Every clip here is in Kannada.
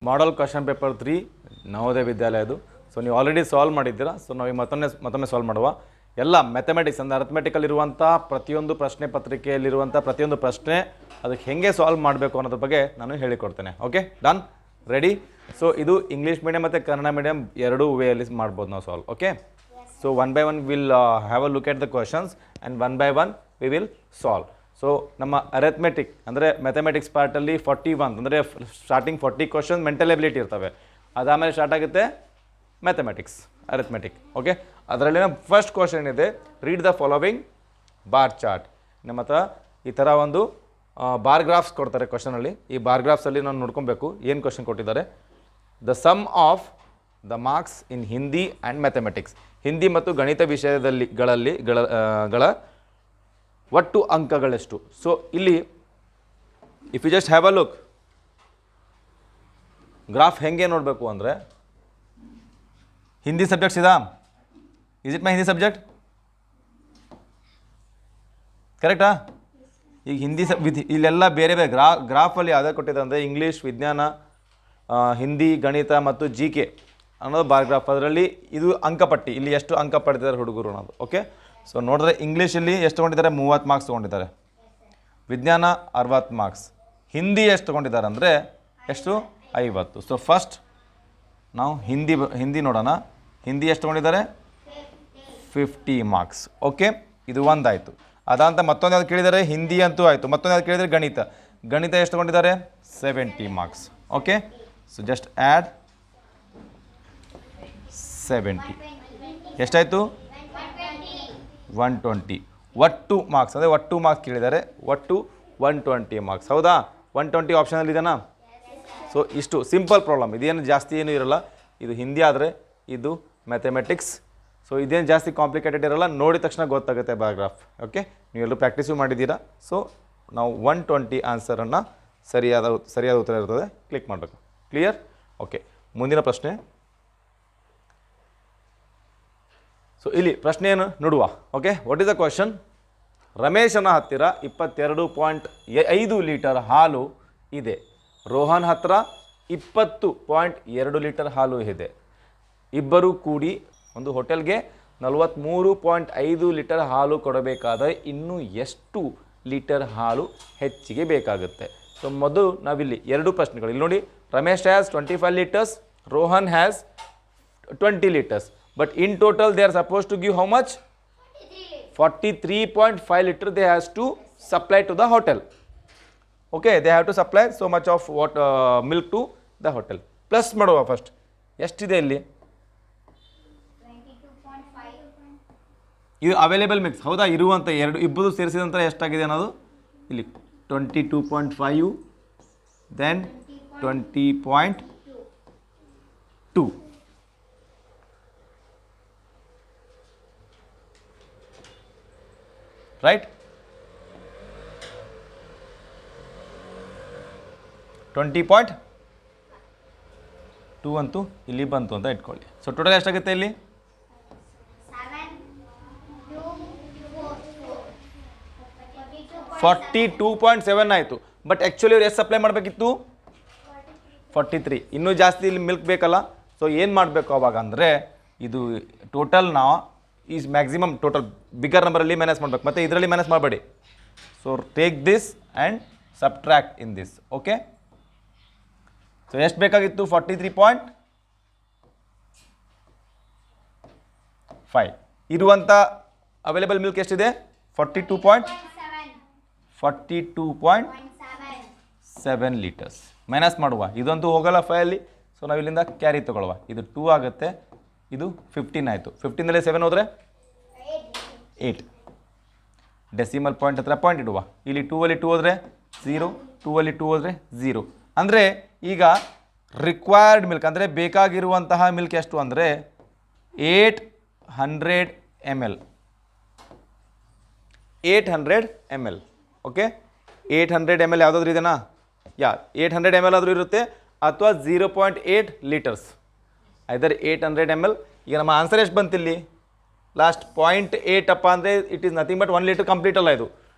ಮಾಡಲ್ ಕ್ವಶನ್ ಪೇಪರ್ 3 ನವೋದಯ ವಿದ್ಯಾಲಯದು. ಸೊ ನೀವು ಆಲ್ರೆಡಿ ಸಾಲ್ವ್ ಮಾಡಿದ್ದೀರಾ. ಸೊ ನಾವು ಮತ್ತೊಮ್ಮೆ ಸಾಲ್ವ್ ಮಾಡುವ. ಎಲ್ಲ ಮ್ಯಾಥಮೆಟಿಕ್ಸ್ ಅಂದರೆ ಅರ್ಥಮೆಟಿಕಲ್ ಇರುವಂಥ ಪ್ರತಿಯೊಂದು ಪ್ರಶ್ನೆ ಪತ್ರಿಕೆಯಲ್ಲಿರುವಂಥ ಪ್ರತಿಯೊಂದು ಪ್ರಶ್ನೆ ಅದಕ್ಕೆ ಹೇಗೆ ಸಾಲ್ವ್ ಮಾಡಬೇಕು ಅನ್ನೋದ್ರ ಬಗ್ಗೆ ನಾನು ಹೇಳಿಕೊಡ್ತೇನೆ. Okay, done, ready. ಸೊ ಇದು ಇಂಗ್ಲೀಷ್ ಮೀಡಿಯಮ್ ಮತ್ತು ಕನ್ನಡ ಮೀಡಿಯಮ್ ಎರಡೂ ವೇಯಲ್ಲಿ ಮಾಡ್ಬೋದು ನಾವು solve. Okay, so one by one will have a look at the questions and one by one we will solve. So ನಮ್ಮ ಅರೆಥಮೆಟಿಕ್ ಅಂದರೆ ಮ್ಯಾಥಮೆಟಿಕ್ಸ್ ಪಾರ್ಟಲ್ಲಿ 41 ಅಂದರೆ ಸ್ಟಾರ್ಟಿಂಗ್ 40 ಕ್ವಶನ್ ಮೆಂಟಲ್ ಎಬಿಲಿಟಿ ಇರ್ತವೆ. ಅದಾದಮೇಲೆ ಸ್ಟಾರ್ಟ್ ಆಗುತ್ತೆ ಮ್ಯಾಥಮೆಟಿಕ್ಸ್ ಅರೆಥಮೆಟಿಕ್. ಓಕೆ, ಅದರಲ್ಲಿ ಫಸ್ಟ್ ಕ್ವಶನ್ ಇದೆ, read the following bar chart. ನಮ್ಮ ಹತ್ರ ಈ ಥರ ಒಂದು ಬಾರ್ ಗ್ರಾಫ್ಸ್ ಕೊಡ್ತಾರೆ ಕ್ವಶನಲ್ಲಿ. ಈ ಬಾರ್ ಗ್ರಾಫ್ಸಲ್ಲಿ ನಾವು ನೋಡ್ಕೊಬೇಕು ಏನು ಕ್ವಶನ್ ಕೊಟ್ಟಿದ್ದಾರೆ. The sum of the marks in Hindi and mathematics, Hindi ಮತ್ತು ಗಣಿತ ವಿಷಯದಲ್ಲಿ ಗಳ ಒಟ್ಟು ಅಂಕಗಳೆಷ್ಟು. ಸೊ ಇಲ್ಲಿ if you just have a look, graph ಹೆಂಗೆ ನೋಡಬೇಕು ಅಂದರೆ, ಹಿಂದಿ ಸಬ್ಜೆಕ್ಟ್ಸ್ ಇದಾ? Is it my Hindi subject? ಕರೆಕ್ಟಾ? ಈಗ ಹಿಂದಿ ಇಲ್ಲೆಲ್ಲ ಬೇರೆ ಬೇರೆ ಗ್ರಾಫಲ್ಲಿ ಯಾವುದೇ ಕೊಟ್ಟಿದೆ ಅಂದರೆ ಇಂಗ್ಲೀಷ್, ವಿಜ್ಞಾನ, ಹಿಂದಿ, ಗಣಿತ ಮತ್ತು ಜಿ ಕೆ ಅನ್ನೋದು ಬಾರ್ ಗ್ರಾಫ್. ಅದರಲ್ಲಿ ಇದು ಅಂಕಪಟ್ಟಿ, ಇಲ್ಲಿ ಎಷ್ಟು ಅಂಕ ಪಡೆದಿದ್ದಾರೆ ಹುಡುಗರು ಅನ್ನೋದು. ಓಕೆ, ಸೊ ನೋಡಿದ್ರೆ ಇಂಗ್ಲೀಷಲ್ಲಿ ಎಷ್ಟು ತೊಗೊಂಡಿದ್ದಾರೆ? 30 ಮಾರ್ಕ್ಸ್ ತೊಗೊಂಡಿದ್ದಾರೆ. ವಿಜ್ಞಾನ 60 ಮಾರ್ಕ್ಸ್. ಹಿಂದಿ ಎಷ್ಟು ತೊಗೊಂಡಿದ್ದಾರೆ ಅಂದರೆ ಎಷ್ಟು? 50. ಸೊ ಫಸ್ಟ್ ನಾವು ಹಿಂದಿ ನೋಡೋಣ. ಹಿಂದಿ ಎಷ್ಟು ತೊಗೊಂಡಿದ್ದಾರೆ? 50 ಮಾರ್ಕ್ಸ್. ಓಕೆ, ಇದು ಒಂದಾಯಿತು. ಅದಂತ ಮತ್ತೊಂದು ಯಾವ್ದು ಕೇಳಿದ್ದಾರೆ? ಹಿಂದಿ ಅಂತೂ ಆಯಿತು. ಮತ್ತೊಂದು ಯಾವ್ದು ಕೇಳಿದರೆ ಗಣಿತ ಎಷ್ಟು ತೊಗೊಂಡಿದ್ದಾರೆ? 70 marks. Okay, so just add 70. ಎಷ್ಟಾಯಿತು? 120. ಒಟ್ಟು ಮಾರ್ಕ್ಸ್ ಅಂದರೆ ಒಟ್ಟು ಮಾರ್ಕ್ಸ್ ಕೇಳಿದ್ದಾರೆ, ಒಟ್ಟು 120 ಮಾರ್ಕ್ಸ್. ಹೌದಾ? 120 ಆಪ್ಷನಲ್ಲಿ ಇದೆನಾ? ಸೊ ಇಷ್ಟು ಸಿಂಪಲ್ ಪ್ರಾಬ್ಲಮ್, ಇದೇನು ಜಾಸ್ತಿ ಏನೂ ಇರೋಲ್ಲ. ಇದು ಹಿಂದಿ ಆದರೆ ಇದು ಮ್ಯಾಥಮೆಟಿಕ್ಸ್. ಸೊ ಇದೇನು ಜಾಸ್ತಿ ಕಾಂಪ್ಲಿಕೇಟೆಡ್ ಇರೋಲ್ಲ, ನೋಡಿದ ತಕ್ಷಣ ಗೊತ್ತಾಗುತ್ತೆ ಬಾರ್ಗ್ರಾಫ್. ಓಕೆ, ನೀವೆಲ್ಲರೂ ಪ್ರಾಕ್ಟೀಸು ಮಾಡಿದ್ದೀರಾ. ಸೊ ನಾವು 120 ಆನ್ಸರನ್ನು ಸರಿಯಾದ ಉತ್ತರ ಇರ್ತದೆ, ಕ್ಲಿಕ್ ಮಾಡಬೇಕು. ಕ್ಲಿಯರ್? ಓಕೆ, ಮುಂದಿನ ಪ್ರಶ್ನೆ. ಸೊ ಇಲ್ಲಿ ಪ್ರಶ್ನೆ ಏನು ನೋಡುವ. Okay, what is the question? ರಮೇಶನ ಹತ್ತಿರ 22.5 ಲೀಟರ್ ಹಾಲು ಇದೆ. ರೋಹನ್ ಹತ್ತಿರ 20.2 ಲೀಟರ್ ಹಾಲು ಇದೆ. ಇಬ್ಬರು ಕೂಡಿ ಒಂದು ಹೋಟೆಲ್ಗೆ 43.5 ಲೀಟರ್ ಹಾಲು ಕೊಡಬೇಕಾದರೆ ಇನ್ನೂ ಎಷ್ಟು ಲೀಟರ್ ಹಾಲು ಹೆಚ್ಚಿಗೆ ಬೇಕಾಗುತ್ತೆ? ಸೊ ಮೊದಲು ನಾವಿಲ್ಲಿ ಎರಡು ಪ್ರಶ್ನೆಗಳು ಇಲ್ಲಿ ನೋಡಿ. Ramesh has 25 litres, Rohan has 20 litres. But in total they are supposed to give how much? 43.5 liter they has to supply to the hotel. Okay, they have to supply so much of milk to the hotel. Plus ಮಾಡುವ ಫಸ್ಟ್ ಎಷ್ಟಿದೆ ಇಲ್ಲಿ? 22.5. ಇದು ಅವೈಲೇಬಲ್ ಮಿಕ್ಸ್. ಹೌದಾ? ಇರುವಂಥ ಇಬ್ಬರು ಸೇರಿಸಿದ ನಂತರ ಎಷ್ಟಾಗಿದೆ ಅನ್ನೋದು ಇಲ್ಲಿ 22.5 ದೆನ್ 20.2. ರೈಟ್? 20.2 ಅಂತೂ ಇಲ್ಲಿ ಬಂತು ಅಂತ ಇಟ್ಕೊಳ್ಳಿ. ಸೊ ಟೋಟಲ್ ಎಷ್ಟಾಗುತ್ತೆ ಇಲ್ಲಿ? 42.7 ಆಯಿತು. ಬಟ್ ಆ್ಯಕ್ಚುಲಿ ಅವ್ರು ಎಷ್ಟು ಸಪ್ಲೈ ಮಾಡಬೇಕಿತ್ತು? 43. ಇನ್ನೂ ಜಾಸ್ತಿ ಇಲ್ಲಿ ಮಿಲ್ಕ್ ಬೇಕಲ್ಲ. ಸೊ ಏನು ಮಾಡಬೇಕು ಅವಾಗ ಅಂದರೆ, ಇದು ಟೋಟಲ್ ನಾವು ಈಸ್ ಮ್ಯಾಕ್ಸಿಮಮ್ ಟೋಟಲ್ ಬಿಗರ್ ನಂಬರಲ್ಲಿ ಮೈನಸ್ ಮಾಡಬೇಕು, ಮತ್ತು ಇದರಲ್ಲಿ ಮೈನಸ್ ಮಾಡಬೇಡಿ. So take this and subtract in this. Okay, so ಎಷ್ಟು ಬೇಕಾಗಿತ್ತು? 43.5. ಇರುವಂಥ ಅವೈಲೇಬಲ್ ಮಿಲ್ಕ್ ಎಷ್ಟಿದೆ? 42.7 ಲೀಟರ್ಸ್. ಮೈನಸ್ ಮಾಡುವ, ಇದಂತೂ ಹೋಗಲ್ಲ 5 ಅಲ್ಲಿ. ಸೊ ನಾವು ಇಲ್ಲಿಂದ ಕ್ಯಾರಿ ತೊಗೊಳ್ಳುವ. ಇದು 2 ಆಗುತ್ತೆ, ಇದು 15 ಆಯಿತು. 15ನಲ್ಲಿ 7 ಹೋದರೆ 8. ಡೆಸಿಮಲ್ ಪಾಯಿಂಟ್ ಹತ್ರ ಪಾಯಿಂಟ್ ಇಡುವ. ಇಲ್ಲಿ 2ಅಲ್ಲಿ 2 ಹೋದರೆ 0, 2ಅಲ್ಲಿ 2 ಹೋದರೆ 0. ಅಂದರೆ ಈಗ ರಿಕ್ವೈರ್ಡ್ ಮಿಲ್ಕ್ ಅಂದರೆ ಬೇಕಾಗಿರುವಂತಹ ಮಿಲ್ಕ್ ಎಷ್ಟು ಅಂದರೆ 800 ml. 800 ml. ಓಕೆ, 800 ml ಯಾವುದಾದ್ರೂ ಇದೆನಾ? 800 ml ಆದರೂ ಇರುತ್ತೆ, ಅಥವಾ 0.8 ಲೀಟರ್ಸ್, ಐದರ್ 800 ml. ಈಗ ನಮ್ಮ ಆನ್ಸರ್ ಎಷ್ಟು ಬಂತಿಲ್ಲಿ? ಲಾಸ್ಟ್ 0.8 ಅಪ್ಪ ಅಂದರೆ it is nothing but 1 litre complete ಅಲ್ಲ, ಇದು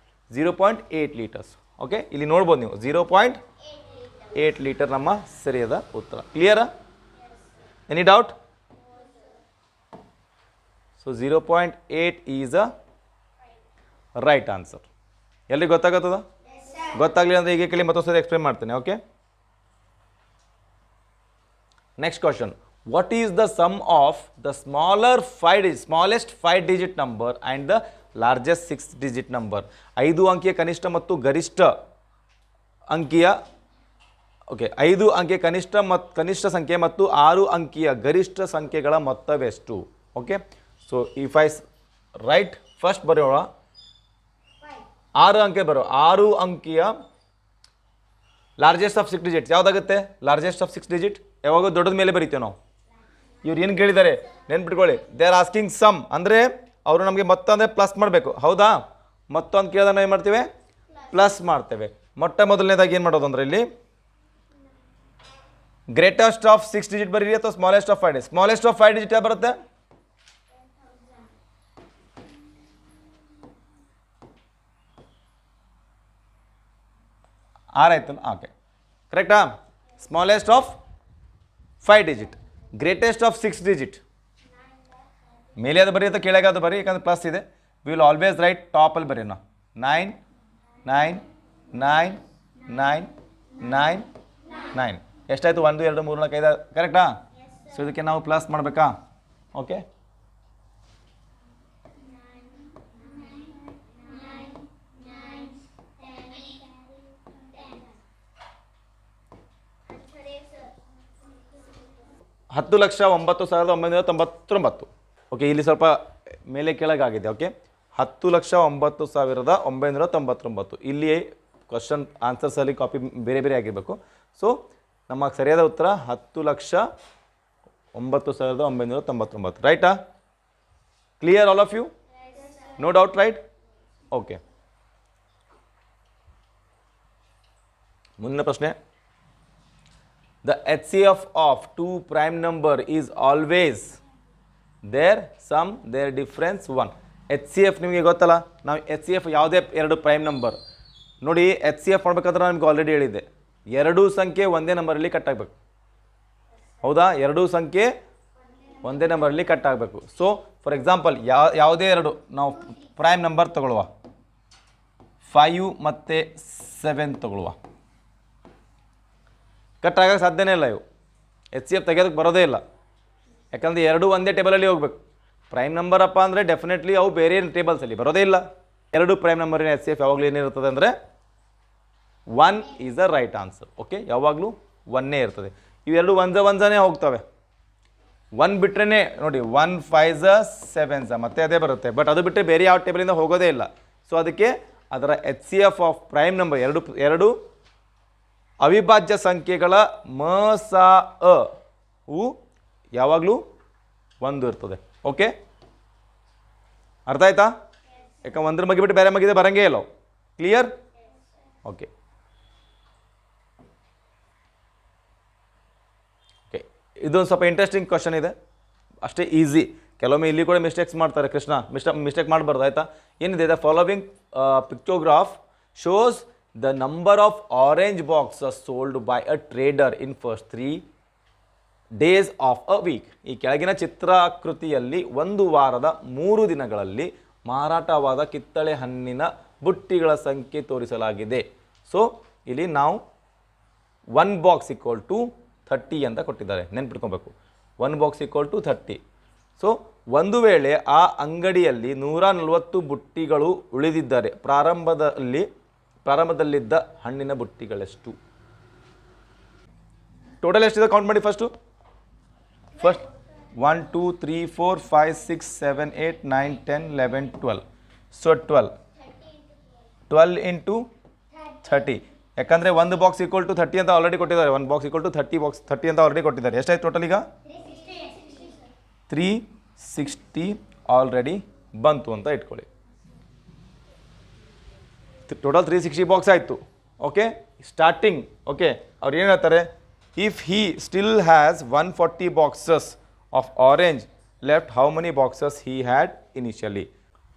0.8 ಲೀಟರ್ಸ್. ಓಕೆ, ಇಲ್ಲಿ ನೋಡ್ಬೋದು ನೀವು 0.8 0.8 ಲೀಟರ್ ನಮ್ಮ ಸರಿಯಾದ ಉತ್ತರ. ಕ್ಲಿಯರಾ? Any doubt? So 0.8 is a right answer. ಎಲ್ರಿಗೆ ಗೊತ್ತಾಗತ್ತದ? ಗೊತ್ತಾಗಲಿ ಅಂದರೆ ಈಗ ಕೇಳಿ ಮತ್ತೊಂದು ಸರಿ ಎಕ್ಸ್ಪ್ಲೇನ್ ಮಾಡ್ತೇನೆ. Okay, next question. What is the sum of the smallest 5 digit number and the largest 6 digit number? 5 ಅಂಕಿಯ ಕನಿಷ್ಠ ಮತ್ತು ಗರಿಷ್ಠ ಅಂಕಿಯ 5 ಅಂಕಿಯ ಕನಿಷ್ಠ ಸಂಖ್ಯೆ ಮತ್ತು 6 ಅಂಕಿಯ ಗರಿಷ್ಠ ಸಂಖ್ಯೆಗಳ ಮೊತ್ತವೆಷ್ಟು? Okay, so if I write first ಬರೆಯೋಣ. 6 ಅಂಕೆ 6 ಅಂಕಿಯ ಲಾರ್ಜೆಸ್ಟ್ ಆಫ್ 6 ಡಿಜಿಟ್ಸ್ ಯಾವುದಾಗುತ್ತೆ? ಲಾರ್ಜೆಸ್ಟ್ ಆಫ್ 6 ಡಿಜಿಟ್ ಯಾವಾಗ ದೊಡ್ಡದ ಮೇಲೆ ಬರೀತೇವೆ ನಾವು. ಇವ್ರು ಏನು ಕೇಳಿದ್ದಾರೆ ನೆನ್ಪಿಟ್ಕೊಳ್ಳಿ, ದೇ ಆರ್ ಆಸ್ಕಿಂಗ್ ಸಮ್ ಅಂದರೆ ಅವರು ನಮಗೆ ಮೊತ್ತ ಅಂದರೆ ಪ್ಲಸ್ ಮಾಡಬೇಕು. ಹೌದಾ? ಮೊತ್ತ ಅಂತ ಕೇಳಿದಾಗ ನಾವು ಏನು ಮಾಡ್ತೇವೆ? ಪ್ಲಸ್ ಮಾಡ್ತೇವೆ. ಮೊಟ್ಟ ಮೊದಲನೇದಾಗಿ ಏನು ಮಾಡೋದು ಅಂದರೆ ಇಲ್ಲಿ ಗ್ರೇಟೆಸ್ಟ್ ಆಫ್ 6 ಡಿಜಿಟ್ ಬರೀರಿ ಅಥವಾ smallest of 5 digit? Smallest of 5 digit ಯಾವ್ದು ಬರುತ್ತೆ? 6 ಆಯ್ತು. ಓಕೆ, ಕರೆಕ್ಟಾ? Smallest of 5 digit. Greatest of 6 digit ಮೇಲೆ ಅದು ಬರೀ ಅಥವಾ ಕೆಳಗೆ ಅದು ಬರೀ, ಯಾಕಂದ್ರೆ ಪ್ಲಸ್ ಇದೆ. ವಿ ವಿಲ್ ಆಲ್ವೇಸ್ ರೈಟ್ ಟಾಪಲ್ಲಿ ಬರೀ ನಾವು 9 9 9 9 9 9. ಎಷ್ಟಾಯಿತು? 1 2 3 4 5 ಕರೆಕ್ಟಾ? ಸೊ ಇದಕ್ಕೆ ನಾವು ಪ್ಲಸ್ ಮಾಡಬೇಕಾ? ಓಕೆ, ಹತ್ತು ಲಕ್ಷ 9,999. ಓಕೆ, ಇಲ್ಲಿ ಸ್ವಲ್ಪ ಮೇಲೆ ಕೆಳಗಾಗಿದೆ. ಓಕೆ, 10,09,999. ಇಲ್ಲಿ ಕ್ವಶನ್ ಆನ್ಸರ್ಸಲ್ಲಿ ಕಾಪಿ ಬೇರೆ ಬೇರೆ ಆಗಿರಬೇಕು. ಸೊ ನಮ್ಮ ಸರಿಯಾದ ಉತ್ತರ 10,09,999. ರೈಟಾ? Clear all of you? No doubt, right? Okay, ಮುಂದಿನ ಪ್ರಶ್ನೆ. The HCF of 2 prime number is always their sum, their difference 1. HCF ನಿಮಗೆ ಗೊತ್ತಲ್ಲ, ನಾವು HCF ಯಾವುದೇ 2 ಪ್ರೈಮ್ ನಂಬರ್ ನೋಡಿ. HCF ಮಾಡಬೇಕಾದ್ರೆ ನಿಮ್ಗೆ ಆಲ್ರೆಡಿ ಹೇಳಿದ್ದೆ, 2 ಸಂಖ್ಯೆ ಒಂದೇ ನಂಬರಲ್ಲಿ ಕಟ್ ಆಗಬೇಕು. ಹೌದಾ? 2 ಸಂಖ್ಯೆ ಒಂದೇ ನಂಬರಲ್ಲಿ ಕಟ್ ಆಗಬೇಕು. ಸೊ ಫಾರ್ ಎಕ್ಸಾಂಪಲ್ ಯಾವುದೇ 2 ನಾವು ಪ್ರೈಮ್ ನಂಬರ್ ತಗೊಳ್ಳುವ, 5 ಮತ್ತು 7 ತಗೊಳ್ಳುವ. ಕಟ್ ಆಗೋಕ್ಕೆ ಸಾಧ್ಯನೇ ಇಲ್ಲ. ಇವು HCF ತೆಗೆಯೋದಕ್ಕೆ ಬರೋದೇ ಇಲ್ಲ, ಯಾಕಂದರೆ 2 ಒಂದೇ ಟೇಬಲಲ್ಲಿ ಹೋಗ್ಬೇಕು. ಪ್ರೈಮ್ ನಂಬರ್ ಅಪ್ಪ ಅಂದರೆ ಡೆಫಿನೆಟ್ಲಿ ಅವು ಬೇರೆ ಟೇಬಲ್ಸಲ್ಲಿ ಬರೋದೇ ಇಲ್ಲ. 2 ಪ್ರೈಮ್ ನಂಬರಿನ HCF ಯಾವಾಗಲೂ ಏನಿರ್ತದೆ ಅಂದರೆ 1 is a right answer. Okay, ಯಾವಾಗಲೂ 1 ಇರ್ತದೆ. ಇವೆರಡು ಒಂದೇ ಹೋಗ್ತವೆ. 1 ಬಿಟ್ರೇ ನೋಡಿ, 1 5 7 ಮತ್ತೆ ಅದೇ ಬರುತ್ತೆ. ಬಟ್ ಅದು ಬಿಟ್ಟರೆ ಬೇರೆ ಯಾವ ಟೇಬಲಿಂದ ಹೋಗೋದೇ ಇಲ್ಲ. ಸೊ ಅದಕ್ಕೆ ಅದರ HCF ಆಫ್ ಪ್ರೈಮ್ ನಂಬರ್ ಎರಡು ಅವಿಭಾಜ್ಯ ಸಂಖ್ಯೆಗಳ ವು ಯಾವಾಗಲೂ 1 ಇರ್ತದೆ. ಓಕೆ, ಅರ್ಥ ಆಯ್ತಾ? ಯಾಕಂದ್ರೆ 1 ಮಗಿಬಿಟ್ಟು ಬೇರೆ ಮಗಿದೆ ಬರಂಗೇ ಇಲ್ಲ. ಕ್ಲಿಯರ್? ಓಕೆ ಓಕೆ, ಇದೊಂದು ಸ್ವಲ್ಪ ಇಂಟ್ರೆಸ್ಟಿಂಗ್ ಕ್ವಶನ್ ಇದೆ, ಅಷ್ಟೇ ಈಸಿ. ಕೆಲವೊಮ್ಮೆ ಇಲ್ಲಿ ಕೂಡ ಮಿಸ್ಟೇಕ್ಸ್ ಮಾಡ್ತಾರೆ. ಕೃಷ್ಣ ಮಿಸ್ಟೇಕ್ ಮಾಡಬಾರ್ದು, ಆಯಿತಾ? ಏನಿದೆ? The following pictograph shows the number of orange boxes sold by a trader in first 3 days of a week. ಈ ಕೆಳಗಿನ ಚಿತ್ರಾಕೃತಿಯಲ್ಲಿ 1 ವಾರದ 3 ದಿನಗಳಲ್ಲಿ ಮಾರಾಟವಾದ ಕಿತ್ತಳೆ ಹಣ್ಣಿನ ಬುಟ್ಟಿಗಳ ಸಂಖ್ಯೆ ತೋರಿಸಲಾಗಿದೆ. ಸೊ ಇಲ್ಲಿ ನಾವು 1 ಬಾಕ್ಸ್ ಈಕ್ವಲ್ ಟು 30 ಅಂತ ಕೊಟ್ಟಿದ್ದಾರೆ, ನೆನ್ಪಿಟ್ಕೊಬೇಕು. 1 ಬಾಕ್ಸ್ ಈಕ್ವಲ್ ಟು 30. ಸೊ ಒಂದು ವೇಳೆ ಆ ಅಂಗಡಿಯಲ್ಲಿ 140 ಬುಟ್ಟಿಗಳು ಉಳಿದಿದ್ದರೆ ಪ್ರಾರಂಭದಲ್ಲಿದ್ದ ಹಣ್ಣಿನ ಬುಟ್ಟಿಗಳೆಷ್ಟು? ಟೋಟಲ್ ಎಷ್ಟಿದೆ ಕೌಂಟ್ ಮಾಡಿ ಫಸ್ಟ್ 1 2 3 4 5 6 7 8 9 10 11 12. ಸೊ 12 ಇಂಟು 30, ಯಾಕಂದರೆ 1 ಬಾಕ್ಸ್ ಈಕ್ವಲ್ ಟು 30 ಅಂತ ಆಲ್ರೆಡಿ ಕೊಟ್ಟಿದ್ದಾರೆ. 1 ಬಾಕ್ಸ್ ಈಕ್ವಲ್ ಟು 30 ಅಂತ ಆಲ್ರೆಡಿ ಕೊಟ್ಟಿದ್ದಾರೆ. ಎಷ್ಟಾಯ್ತು ಟೋಟಲ್? ಈಗ 360 ಆಲ್ರೆಡಿ ಬಂತು ಅಂತ ಇಟ್ಕೊಳ್ಳಿ. ಟೋಟಲ್ 360 ಬಾಕ್ಸ್ ಆಯಿತು. Okay, starting. ಓಕೆ, ಅವ್ರು ಏನು ಹೇಳ್ತಾರೆ? If he still has 140 boxes of orange left, how many boxes he had initially?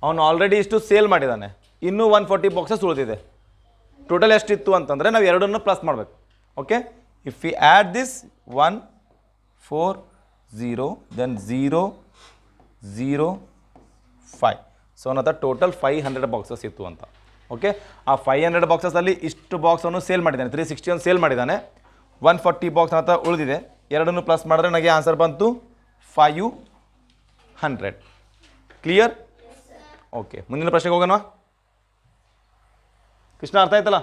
ಅವನು ಆಲ್ರೆಡಿ ಇಷ್ಟು ಸೇಲ್ ಮಾಡಿದ್ದಾನೆ, ಇನ್ನೂ 140 ಬಾಕ್ಸಸ್ ಉಳಿದಿದೆ. ಟೋಟಲ್ ಎಷ್ಟಿತ್ತು ಅಂತಂದರೆ ನಾವು ಎರಡನ್ನು ಪ್ಲಸ್ ಮಾಡಬೇಕು. Okay, if we add this 1 4 0 then 0 0 5, so ನನ್ನ ಹತ್ರ ಟೋಟಲ್ 500 ಬಾಕ್ಸಸ್ ಇತ್ತು ಅಂತ. ಓಕೆ, ಆ 500 ಬಾಕ್ಸಸಲ್ಲಿ ಇಷ್ಟು ಬಾಕ್ಸನ್ನು ಸೇಲ್ ಮಾಡಿದ್ದಾನೆ, 361 ಸೇಲ್ ಮಾಡಿದ್ದಾನೆ. 140 ಬಾಕ್ಸ್ ನನ್ನ ಹತ್ರ ಉಳಿದಿದೆ. ಎರಡನ್ನು ಪ್ಲಸ್ ಮಾಡಿದ್ರೆ ನನಗೆ ಆನ್ಸರ್ ಬಂತು 500. ಕ್ಲಿಯರ್? ಓಕೆ, ಮುಂದಿನ ಪ್ರಶ್ನೆಗೆ ಹೋಗೋಣ. ಕೃಷ್ಣ ಅರ್ಥ ಆಯ್ತಲ್ಲ?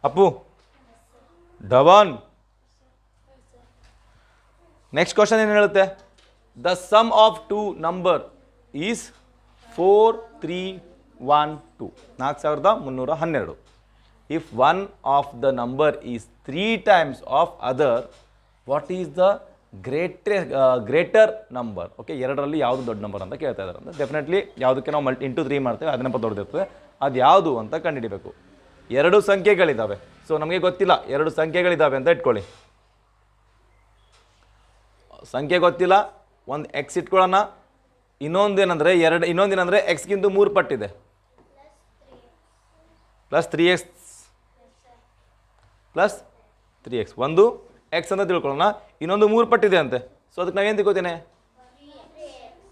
ಅಪ್ಪು, ಧವನ್, ನೆಕ್ಸ್ಟ್ ಕ್ವಶನ್ ಏನು ಹೇಳುತ್ತೆ? The sum of two number is 4312, 4312. If one of the number is 3 times of other, what is the greater number? Okay, ಎರಡರಲ್ಲಿ ಯಾವುದು ದೊಡ್ಡ ನಂಬರ್ ಅಂತ ಕೇಳ್ತಾ ಇದ್ದಾರೆ. ಅಂದರೆ ಡೆಫಿನೆಟ್ಲಿ ಯಾವುದಕ್ಕೆ ನಾವು ಇಂಟು 3 ಮಾಡ್ತೇವೆ ಅದು ನಂಬರ್ ದೊಡ್ಡದಿರ್ತದೆ, ಅದು ಯಾವುದು ಅಂತ ಕಂಡುಹಿಡಿಬೇಕು. ಎರಡು ಸಂಖ್ಯೆಗಳಿದ್ದಾವೆ, ಸೊ ನಮಗೆ ಗೊತ್ತಿಲ್ಲ, ಎರಡು ಸಂಖ್ಯೆಗಳಿದ್ದಾವೆ ಅಂತ ಇಟ್ಕೊಳ್ಳಿ. ಸಂಖ್ಯೆ ಗೊತ್ತಿಲ್ಲ, ಒಂದು ಎಕ್ಸ್ ಇಟ್ಕೊಳ್ಳೋಣ. ಇನ್ನೊಂದೇನೆಂದರೆ ಎಕ್ಸ್ಗಿಂತ 3 ಪಟ್ಟಿದೆ, ಪ್ಲಸ್ 3x ಪ್ಲಸ್ 3x. ಒಂದು ಎಕ್ಸ್ ಅಂತ ತಿಳ್ಕೊಳ್ಳೋಣ, ಇನ್ನೊಂದು 3 ಪಟ್ಟಿದೆ ಅಂತೆ. ಸೊ ಅದಕ್ಕೆ ನಾವೇನು ತಿಳ್ಕೊತೇನೆ?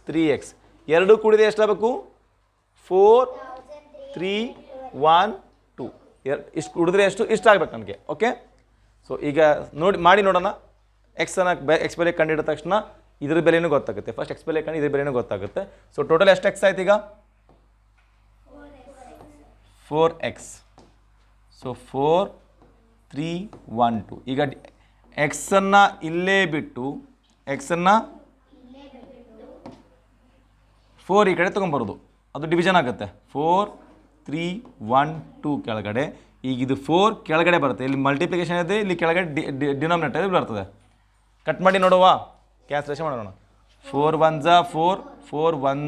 3x. ಎರಡು ಕೂಡಿದೆ ಎಷ್ಟಾಗಬೇಕು? 4 3 1 2. ಇಷ್ಟು ಕೂಡಿದ್ರೆ ಇಷ್ಟು ಆಗ್ಬೇಕು ನನಗೆ. ಓಕೆ, ಸೊ ಈಗ ಮಾಡಿ ನೋಡೋಣ. ಎಕ್ಸ್ ಬೆಲೆ ಕಂಡಿಡಿದ ತಕ್ಷಣ ಇದ್ರ ಬೆಲೆನೂ ಗೊತ್ತಾಗುತ್ತೆ. ಫಸ್ಟ್ ಎಕ್ಸ್ ಬೆಲೆ ಕಂಡು ಇದ್ರ ಬೆಲೆನೂ ಗೊತ್ತಾಗುತ್ತೆ. ಸೊ ಟೋಟಲ್ ಎಷ್ಟು ಎಕ್ಸ್ ಆಯ್ತು ಈಗ? 4x. ಸೊ 4 3 1 2. ಈಗ ಎಕ್ಸನ್ನು ಇಲ್ಲೇ ಬಿಟ್ಟು 4 ಈ ಕಡೆ ತೊಗೊಂಬರೋದು, ಅದು ಡಿವಿಷನ್ ಆಗುತ್ತೆ. 4 3 1 2 ಕೆಳಗಡೆ. ಈಗ ಇದು 4 ಕೆಳಗಡೆ ಬರುತ್ತೆ, ಇಲ್ಲಿ ಮಲ್ಟಿಪ್ಲಿಕೇಶನ್ ಇದೆ, ಇಲ್ಲಿ ಕೆಳಗಡೆ ಡಿನಾಮಿನೇಟರ್ ಬರ್ತದೆ. ಕಟ್ ಮಾಡಿ ನೋಡುವ, ಕ್ಯಾನ್ಸಲೇಷನ್ ಮಾಡೋಣ. 4 1 4, 4 1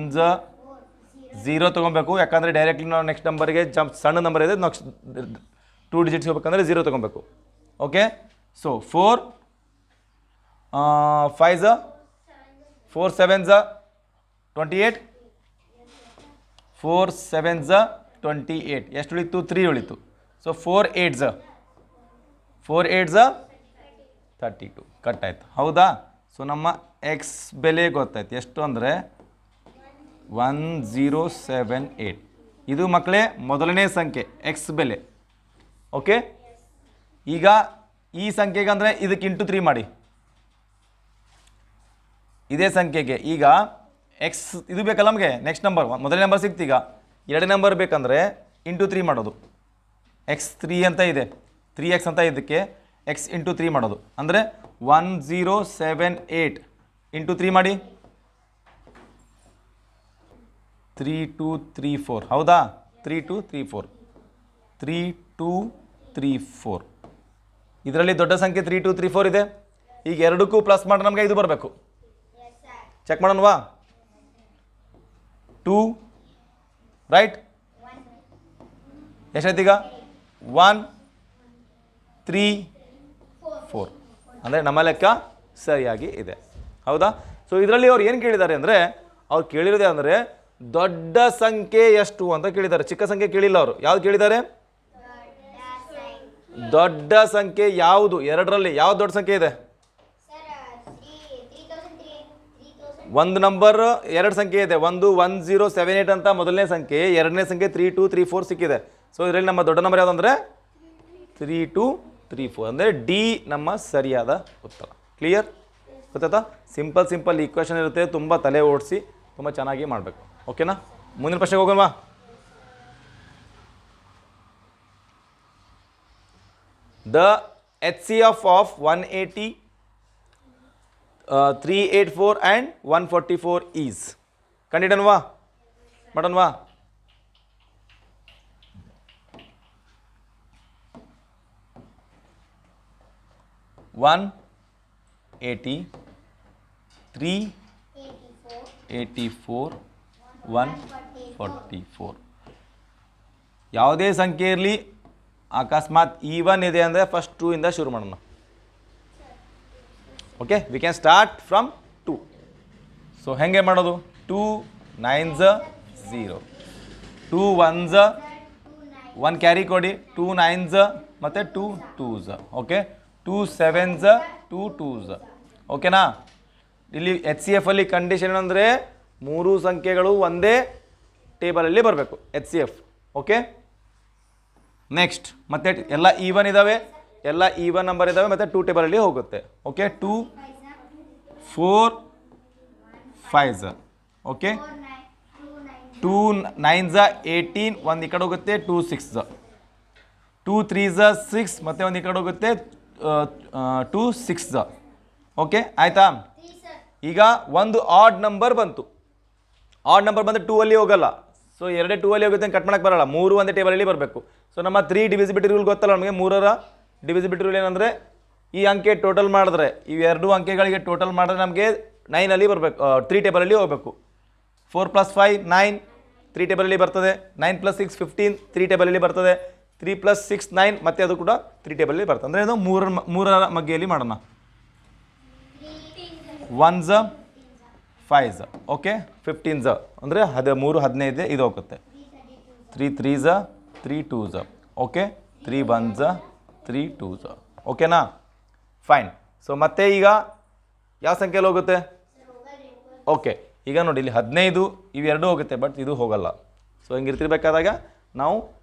0 ತೊಗೊಬೇಕು. ಯಾಕಂದರೆ ಡೈರೆಕ್ಟ್ಲಿ ನಾವು ನೆಕ್ಸ್ಟ್ ನಂಬರ್ಗೆ ಸಣ್ಣ ನಂಬರ್ ಇದೆ, ನೆಕ್ಸ್ಟ್ 2 ಡಿಜಿಟ್ಸ್ ಹೋಗ್ಬೇಕಂದ್ರೆ 0 ತೊಗೊಬೇಕು. Okay, so 4 5 4 7 28, 4 7 28. ಎಷ್ಟು ಉಳಿತು? 3 ಉಳಿತು. ಸೊ 4 8 32. ಕಟ್ ಆಯ್ತು, ಹೌದಾ? ಸೊ ನಮ್ಮ ಎಕ್ಸ್ ಬೆಲೆ ಗೊತ್ತಾಯ್ತು, ಎಷ್ಟು ಅಂದರೆ 1078. ಇದು ಮಕ್ಕಳೇ ಮೊದಲನೇ ಸಂಖ್ಯೆ ಎಕ್ಸ್ ಬೆಲೆ. ಓಕೆ, ಈಗ ಈ ಸಂಖ್ಯೆಗೆ ಅಂದರೆ ಇದಕ್ಕೆ ಇಂಟು 3 ಮಾಡಿ. ಇದೇ ಸಂಖ್ಯೆಗೆ ಈಗ ಎಕ್ಸ್ ಇದು ಬೇಕಲ್ಲ ನಮಗೆ, ನೆಕ್ಸ್ಟ್ ನಂಬರ್ ಮೊದಲನೇ ನಂಬರ್ ಸಿಕ್ತು. ಈಗ ಎರಡನೇ ನಂಬರ್ ಬೇಕಂದರೆ ಇಂಟು 3 ಮಾಡೋದು. ಎಕ್ಸ್ 3 ಅಂತ ಇದೆ, 3x ಅಂತ ಇದಕ್ಕೆ ಎಕ್ಸ್ ಇಂಟು 3 ಮಾಡೋದು. ಅಂದರೆ 1078 ಇಂಟು 3 ಮಾಡಿ. 3 2 3 4, ಹೌದಾ? 3 2 3 4, 3 2 3 4. ಇದರಲ್ಲಿ ದೊಡ್ಡ ಸಂಖ್ಯೆ 3 2 3 4 ಇದೆ. ಈಗ ಎರಡಕ್ಕೂ ಪ್ಲಸ್ ಮಾಡಿ ನಮಗೆ ಇದು ಬರಬೇಕು. ಚೆಕ್ ಮಾಡೋಣವಾ? 2 ರೈಟ್, ಎಷ್ಟಾಯ್ತು ಈಗ? 1 3 4. ಅಂದರೆ ನಮ್ಮ ಲೆಕ್ಕ ಸರಿಯಾಗಿ ಇದೆ, ಹೌದಾ? ಸೊ ಇದರಲ್ಲಿ ಅವ್ರು ಏನು ಕೇಳಿದ್ದಾರೆ ಅಂದರೆ, ಅವ್ರು ಕೇಳಿರೋದೇ ಅಂದರೆ ದೊಡ್ಡ ಸಂಖ್ಯೆ ಎಷ್ಟು ಅಂತ ಕೇಳಿದ್ದಾರೆ. ಚಿಕ್ಕ ಸಂಖ್ಯೆ ಕೇಳಿಲ್ಲ ಅವರು. ಯಾವ್ದು ಕೇಳಿದ್ದಾರೆ? ದೊಡ್ಡ ಸಂಖ್ಯೆ ಯಾವುದು? ಎರಡರಲ್ಲಿ ಯಾವ್ದು ದೊಡ್ಡ ಸಂಖ್ಯೆ ಇದೆ? ಒಂದು ನಂಬರ್ ಎರಡು ಸಂಖ್ಯೆ ಇದೆ. ಒಂದು 1078 ಅಂತ ಮೊದಲನೇ ಸಂಖ್ಯೆ, ಎರಡನೇ ಸಂಖ್ಯೆ 3 2 3 4 ಸಿಕ್ಕಿದೆ. ಸೊ ಇದರಲ್ಲಿ ನಮ್ಮ ದೊಡ್ಡ ನಂಬರ್ ಯಾವುದಂದರೆ 3 2 3 4. ಅಂದರೆ ಡಿ ನಮ್ಮ ಸರಿಯಾದ ಉತ್ತರ. ಕ್ಲಿಯರ್ ಗೊತ್ತಾಯ್ತಾ? ಸಿಂಪಲ್ ಈಕ್ವೇಷನ್ ಇರುತ್ತೆ, ತುಂಬ ತಲೆ ಓಡಿಸಿ ತುಂಬ ಚೆನ್ನಾಗಿ ಮಾಡಬೇಕು. ಓಕೆನಾ? ಮುಂದಿನ ಪ್ರಶ್ನೆಗೆ ಹೋಗೋಣ. The HCF of 180, 384 and 144 is. ಕಂಡಿಡನ್ವಾ? ಮಾಡೋಣವಾ? ಒನ್ 80 384 144. ಯಾವುದೇ ಸಂಖ್ಯೆ ಇರಲಿ, ಅಕಸ್ಮಾತ್ ಈವನ್ ಇದೆ ಅಂದರೆ ಫಸ್ಟ್ 2 ಇಂದ ಶುರು ಮಾಡೋಣ. Okay, we can start from 2. So ಹೆಂಗೆ ಮಾಡೋದು? 2 9s 0, 2 1s 1 ಕ್ಯಾರಿ ಕೊಡಿ, 2 9s ಮತ್ತು 2 2s. Okay, 2 7s 2 2s. ಓಕೆನಾ. ಇಲ್ಲಿ ಎಚ್ ಸಿ ಎಫಲ್ಲಿ ಕಂಡೀಷನ್ ಏನಂದರೆ 3 ಸಂಖ್ಯೆಗಳು ಒಂದೇ ಟೇಬಲಲ್ಲಿ ಬರಬೇಕು, H C F. Okay, next ಮತ್ತೆ ಎಲ್ಲ ಈವನ್ ಇದ್ದಾವೆ, ಎಲ್ಲ ಈವನ್ ನಂಬರ್ ಇದ್ದಾವೆ ಮತ್ತು 2 ಟೇಬಲಲ್ಲಿ ಹೋಗುತ್ತೆ. Okay, 2 4 5s. ಓಕೆ, 2 9s 18, ಒಂದು ಈ ಕಡೆ ಹೋಗುತ್ತೆ, 2 6s, 2 3s 6 ಮತ್ತು ಒಂದು ಈ ಕಡೆ ಹೋಗುತ್ತೆ, 2 6s. ಓಕೆ ಆಯಿತಾ. ಈಗ ಒಂದು ಆಡ್ ನಂಬರ್ ಬಂತು, ಆಡ್ ನಂಬರ್ ಬಂದರೆ 2 ಅಲ್ಲಿ ಹೋಗಲ್ಲ. ಸೊ 2 2 ಅಲ್ಲಿ ಹೋಗುತ್ತೆ, ಕಟ್ ಮಾಡೋಕ್ಕೆ ಬರಲ್ಲ, 3 ಒಂದೇ ಟೇಬಲಲ್ಲಿ ಬರಬೇಕು. ಸೊ ನಮ್ಮ 3 ಡಿವಿಸಿಬಿಲಿಟಿ ರೂಲ್ ಗೊತ್ತಲ್ಲ ನಮಗೆ. 3ರ ಡಿವಿಸಿಬಿಲಿಟಿ ರೂಲ್ ಏನಂದರೆ ಈ ಅಂಕೆ ಟೋಟಲ್ ಮಾಡಿದ್ರೆ, ಇವೆರಡು ಅಂಕೆಗಳಿಗೆ ಟೋಟಲ್ ಮಾಡಿದ್ರೆ ನಮಗೆ 9 ಅಲ್ಲಿ ಬರಬೇಕು, 3 ಟೇಬಲಲ್ಲಿ ಹೋಗಬೇಕು. 4 + 5 9, 3 ಟೇಬಲಲ್ಲಿ ಬರ್ತದೆ. 9 + 6 15, 3 ಟೇಬಲಲ್ಲಿ ಬರ್ತದೆ. 3 + 6 9, ಮತ್ತೆ ಅದು ಕೂಡ 3 ಟೇಬಲಲ್ಲಿ ಬರ್ತದೆ. ಅಂದರೆ ಇದು ಮೂರರ ಮಗ್ಗೆಯಲ್ಲಿ ಮಾಡೋಣ. 1s 5s. ಓಕೆ, 15s ಅಂದರೆ 3 15 ಇದು ಹೋಗುತ್ತೆ. 3 3s 3 2s. Okay, 3 1s 3 2s. ಓಕೆನಾ, ಫೈನ್. ಸೊ ಮತ್ತೆ ಈಗ ಯಾವ ಸಂಖ್ಯೆಯಲ್ಲಿ ಹೋಗುತ್ತೆ? ಓಕೆ, ಈಗ ನೋಡಿ ಇಲ್ಲಿ 15 ಇವೆರಡು ಹೋಗುತ್ತೆ, ಬಟ್ ಇದು ಹೋಗಲ್ಲ. ಸೊ ಹಿಂಗಿರ್ತಿರ್ಬೇಕಾದಾಗ ನಾವು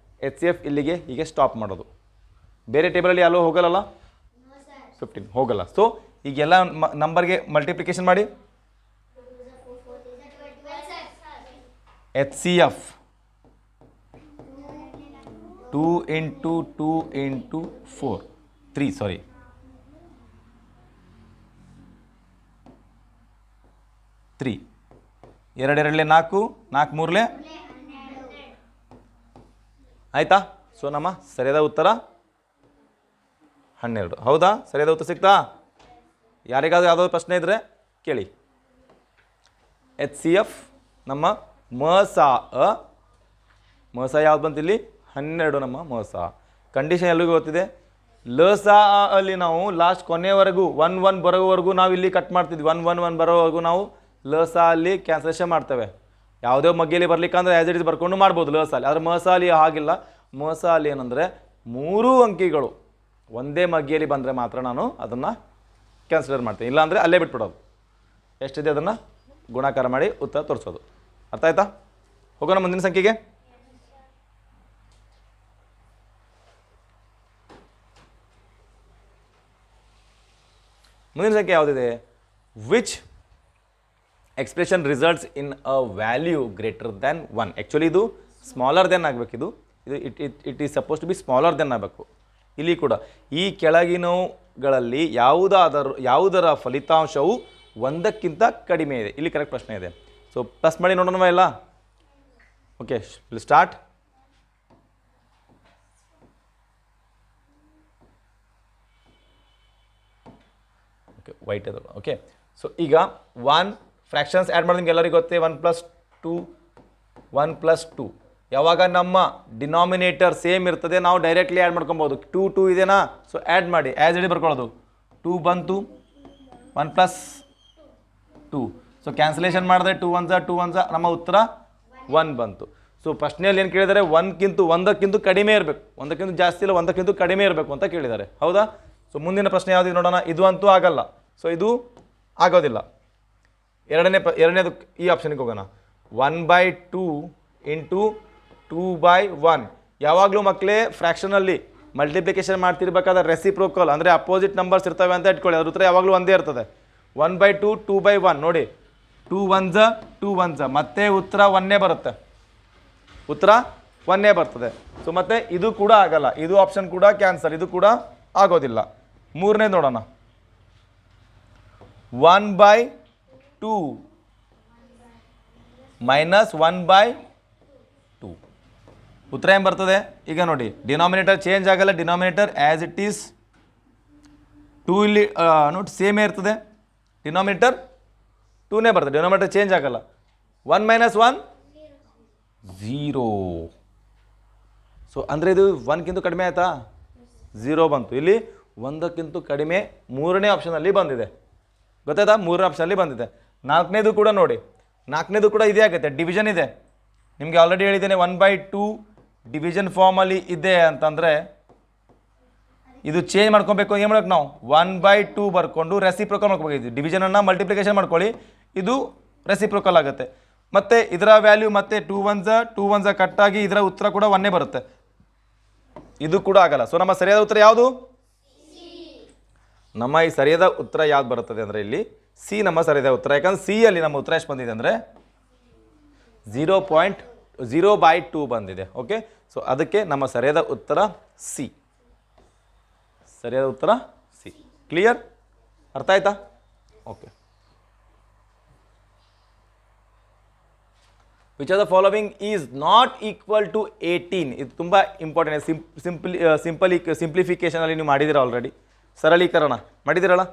ಎಚ್ ಸಿ ಎಫ್ ಇಲ್ಲಿಗೆ ಹೀಗೆ ಸ್ಟಾಪ್ ಮಾಡೋದು. ಬೇರೆ ಟೇಬಲಲ್ಲಿ ಎಲ್ಲೋ ಹೋಗಲ್ಲ, 15 ಹೋಗಲ್ಲ. ಸೊ ಈಗೆಲ್ಲ ನಂಬರ್ಗೆ ಮಲ್ಟಿಪ್ಲಿಕೇಶನ್ ಮಾಡಿ. ಎಚ್ ಸಿ ಎಫ್ 2 × 2 × 4 3 ಸಾರಿ 3 2 2 4 4 3 ಆಯಿತಾ. ಸೊ ನಮ್ಮ ಸರಿಯಾದ ಉತ್ತರ 12. ಹೌದಾ? ಸರಿಯಾದ ಉತ್ತರ ಸಿಗ್ತಾ? ಯಾರಿಗಾದ್ರೂ ಯಾವುದಾದ್ರು ಪ್ರಶ್ನೆ ಇದ್ದರೆ ಕೇಳಿ. ಎಚ್ ಸಿ ಎಫ್ ನಮ್ಮ ಮಸ ಯಾವ್ದು ಬಂತು ಇಲ್ಲಿ? 12 ನಮ್ಮ ಮಸ. ಕಂಡೀಷನ್ ಎಲ್ಲಿಗೂ ಗೊತ್ತಿದೆ. ಲಸ ಅಲ್ಲಿ ನಾವು ಲಾಸ್ಟ್ ಕೊನೆಯವರೆಗೂ 1 1 ಬರೋವರೆಗೂ ನಾವು ಇಲ್ಲಿ ಕಟ್ ಮಾಡ್ತಿದ್ವಿ. 1 1 1 ಬರೋವರೆಗೂ ನಾವು ಲಸ ಅಲ್ಲಿ ಕ್ಯಾನ್ಸಲೇಷನ್ ಮಾಡ್ತೇವೆ. ಯಾವುದೇ ಮಗ್ಗಿಯಲ್ಲಿ ಬರ್ಲಿಕ್ಕಂದ್ರೆ ಆ್ಯಸ್ ಇಟ್ ಇಸ್ ಬರ್ಕೊಂಡು ಮಾಡ್ಬೋದು ಲಸ ಅಲ್ಲಿ. ಆದರೆ ಮಸ ಅಲ್ಲಿ ಹಾಗಿಲ್ಲ. ಮಸ ಅಲ್ಲಿ ಏನಂದರೆ 3 ಅಂಕಿಗಳು ಒಂದೇ ಮಗ್ಗಿಯಲ್ಲಿ ಬಂದರೆ ಮಾತ್ರ ನಾನು ಅದನ್ನು ಕ್ಯಾನ್ಸಲರ್ ಮಾಡ್ತೀನಿ, ಇಲ್ಲಾಂದರೆ ಅಲ್ಲೇ ಬಿಟ್ಬಿಡೋದು. ಎಷ್ಟಿದೆ ಅದನ್ನು ಗುಣಾಕಾರ ಮಾಡಿ ಉತ್ತರ ತೋರಿಸೋದು. ಅರ್ಥ ಆಯ್ತಾ? ಹೋಗೋಣ ಮುಂದಿನ ಸಂಖ್ಯೆಗೆ. ಮುಂದಿನ ಸಂಖ್ಯೆ ಯಾವುದಿದೆ? Which expression results in a value greater than 1. Actually ಇದು ಸ್ಮಾಲರ್ ದೆನ್ ಆಗಬೇಕಿದು. ಇದು it is suppose to be smaller than ಆಗಬೇಕು. ಇಲ್ಲಿ ಕೂಡ ಈ ಕೆಳಗಿನವುಗಳಲ್ಲಿ ಯಾವುದರ ಫಲಿತಾಂಶವು 1ಕ್ಕಿಂತ ಕಡಿಮೆ ಇದೆ. ಇಲ್ಲಿ ಕರೆಕ್ಟ್ ಪ್ರಶ್ನೆ ಇದೆ. ಸೊ ಪ್ಲಸ್ ಮಾಡಿ ನೋಡೋಣ ಎಲ್ಲ. Okay, start. ಓಕೆ, ವೈಟ್ ಅದು. ಓಕೆ, ಸೊ ಈಗ 1 ಫ್ರ್ಯಾಕ್ಷನ್ಸ್ ಆ್ಯಡ್ ಮಾಡೋದು ನಿಮ್ಗೆ ಎಲ್ಲರಿಗೂ ಗೊತ್ತೇ. 1 + 2 ಯಾವಾಗ ನಮ್ಮ ಡಿನಾಮಿನೇಟರ್ ಸೇಮ್ ಇರ್ತದೆ ನಾವು ಡೈರೆಕ್ಟ್ಲಿ ಆ್ಯಡ್ ಮಾಡ್ಕೊಬೋದು. 2 2 ಇದೆನಾ? ಸೊ ಆ್ಯಡ್ ಮಾಡಿ, ಆ್ಯಸ್ ಇಟ್ ಬರ್ಕೊಳ್ಳೋದು. 2 ಬಂತು, 1 + 2. ಸೊ ಕ್ಯಾನ್ಸಲೇಷನ್ ಮಾಡಿದ್ರೆ 2 1s ನಮ್ಮ ಉತ್ತರ 1 ಬಂತು. ಸೊ ಪ್ರಶ್ನೆಯಲ್ಲಿ ಏನು ಕೇಳಿದ್ದಾರೆ? 1ಕ್ಕಿಂತ ಕಡಿಮೆ ಇರಬೇಕು, 1ಕ್ಕಿಂತ ಜಾಸ್ತಿ ಇಲ್ಲ, 1ಕ್ಕಿಂತ ಕಡಿಮೆ ಇರಬೇಕು ಅಂತ ಕೇಳಿದ್ದಾರೆ. ಹೌದಾ? ಸೊ ಮುಂದಿನ ಪ್ರಶ್ನೆ ಯಾವುದು ನೋಡೋಣ. ಇದು ಅಂತೂ ಆಗಲ್ಲ. ಸೊ ಇದು ಆಗೋದಿಲ್ಲ. ಎರಡನೇದು ಈ ಆಪ್ಷನ್ಗೆ ಹೋಗೋಣ. 1/2 × 2/1. ಯಾವಾಗಲೂ ಮಕ್ಕಳೇ ಫ್ರ್ಯಾಕ್ಷನಲ್ಲಿ ಮಲ್ಟಿಪ್ಲಿಕೇಶನ್ ಮಾಡ್ತಿರ್ಬೇಕಾದ್ರೆ ರೆಸಿಪ್ರೋಕಲ್ ಅಂದರೆ ಅಪೋಸಿಟ್ ನಂಬರ್ಸ್ ಇರ್ತವೆ ಅಂತ ಇಟ್ಕೊಳ್ಳಿ. ಅದ್ರ ಉತ್ತರ ಯಾವಾಗಲೂ ಒಂದೇ ಇರ್ತದೆ. 1/2 2/1 ನೋಡಿ, 2 1s 2 1s ಮತ್ತೆ ಉತ್ತರ 1 ಬರುತ್ತೆ. ಉತ್ತರ 1 ಬರ್ತದೆ. ಸೊ ಮತ್ತೆ ಇದು ಕೂಡ ಆಗಲ್ಲ, ಇದು ಆಪ್ಷನ್ ಕೂಡ ಕ್ಯಾನ್ಸಲ್, ಇದು ಕೂಡ ಆಗೋದಿಲ್ಲ. ಮೂರನೇ ನೋಡೋಣ. 1/2 - 1/2 ಉತ್ತರ ಏನು ಬರ್ತದೆ? ಈಗ ನೋಡಿ, ಡಿನಾಮಿನೇಟರ್ ಚೇಂಜ್ ಆಗಲ್ಲ, ಡಿನಾಮಿನೇಟರ್ ಆ್ಯಸ್ ಇಟ್ ಈಸ್ 2 ಇಲ್ಲಿ ನೋಡಿ ಸೇಮೇ ಇರ್ತದೆ. ಡಿನಾಮಿನೇಟರ್ 2ನೇ ಬರ್ತದೆ, ಡಿನಾಮಿನೇಟರ್ ಚೇಂಜ್ ಆಗಲ್ಲ. 1 - 1 0. ಸೊ ಅಂದರೆ ಇದು 1ಕ್ಕಿಂತ ಕಡಿಮೆ ಆಯಿತಾ? 0 ಬಂತು. ಇಲ್ಲಿ 1ಕ್ಕಿಂತ ಕಡಿಮೆ ಮೂರನೇ ಆಪ್ಷನಲ್ಲಿ ಬಂದಿದೆ. ಗೊತ್ತಾಯ್ತಾ? ಮೂರನೇ ಆಪ್ಷನಲ್ಲಿ ಬಂದಿದೆ. ನಾಲ್ಕನೇದು ಕೂಡ ನೋಡಿ, ನಾಲ್ಕನೇದು ಕೂಡ ಇದೇ ಆಗುತ್ತೆ, ಡಿವಿಷನ್ ಇದೆ. ನಿಮಗೆ ಆಲ್ರೆಡಿ ಹೇಳಿದ್ದೇನೆ 1/2 ಡಿವಿಷನ್ ಫಾರ್ಮಲ್ಲಿ ಇದೆ ಅಂತಂದರೆ ಇದು ಚೇಂಜ್ ಮಾಡ್ಕೊಬೇಕು, ಏನು ಮಾಡ್ಬೇಕು ನಾವು 1/2 ಬರ್ಕೊಂಡು ರೆಸಿಪ್ರೋಕಲ್ ಮಾಡ್ಕೋಬೇಕು. ಡಿವಿಷನನ್ನು ಮಲ್ಟಿಪ್ಲಿಕೇಶನ್ ಮಾಡ್ಕೊಳ್ಳಿ, ಇದು ರೆಸಿಪ್ರೋಕಲ್ ಆಗುತ್ತೆ. ಮತ್ತು ಇದರ ವ್ಯಾಲ್ಯೂ ಮತ್ತೆ 2 1 ಕಟ್ಟಾಗಿ ಇದರ ಉತ್ತರ ಕೂಡ 1 ಬರುತ್ತೆ. ಇದು ಕೂಡ ಆಗಲ್ಲ. ಸೊ ನಮ್ಮ ಸರಿಯಾದ ಉತ್ತರ ಯಾವುದು? ನಮ್ಮ ಈ ಸರಿಯಾದ ಉತ್ತರ ಯಾವ್ದು ಬರುತ್ತದೆ ಅಂದರೆ ಇಲ್ಲಿ ಸಿ ನಮ್ಮ ಸರಿಯಾದ ಉತ್ತರ. ಯಾಕಂದ್ರೆ ಸಿ ಅಲ್ಲಿ ನಮ್ಮ ಉತ್ತರ ಎಷ್ಟು ಬಂದಿದೆ ಅಂದರೆ 0.0/2 ಬಂದಿದೆ. ಓಕೆ, ಸೊ ಅದಕ್ಕೆ ನಮ್ಮ ಸರಿಯಾದ ಉತ್ತರ ಸಿ. ಸರಿಯಾದ ಉತ್ತರ ಸಿ. ಕ್ಲಿಯರ್? ಅರ್ಥ ಆಯ್ತಾ? Okay. Which are the following is not equal to 18. ಇದು ತುಂಬ ಇಂಪಾರ್ಟೆಂಟ್. ಸಿಂಪ್ಲಿಫಿಕೇಷನಲ್ಲಿ ನೀವು ಮಾಡಿದ್ದೀರಾ ಆಲ್ರೆಡಿ. ಸರಳೀಕರಣ ಮಾಡಿದ್ದೀರಲ್ಲ,